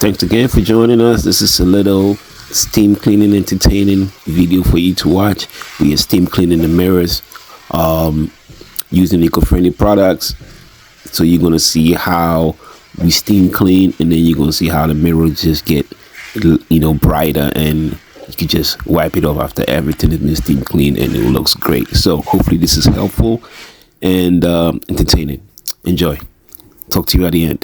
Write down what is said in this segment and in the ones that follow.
Thanks again for joining us. This is a little steam cleaning entertaining video for you to watch. We are steam cleaning the mirrors using eco-friendly products. So you're going to see how we steam clean, and then you're going to see how the mirrors just get brighter, and you can just wipe it off after everything has been steam cleaned, and it looks great. So hopefully this is helpful and entertaining. Enjoy. Talk to you at the end.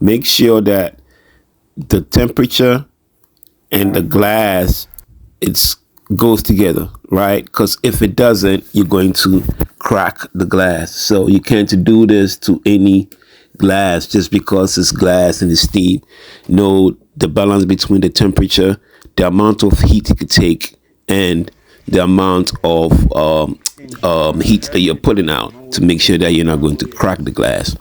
Make sure that the temperature and the glass goes together, right? Because if it doesn't, you're going to crack the glass. So you can't do this to any glass just because it's glass and it's steam. Know the balance between the temperature, the amount of heat it could take, and the amount of heat that you're putting out to make sure that you're not going to crack the glass.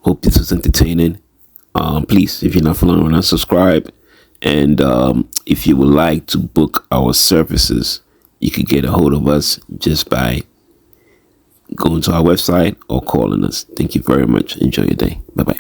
Hope this was entertaining. Please, if you're not following us, subscribe. And if you would like to book our services, you can get a hold of us just by going to our website or calling us. Thank you very much. Enjoy your day. Bye-bye.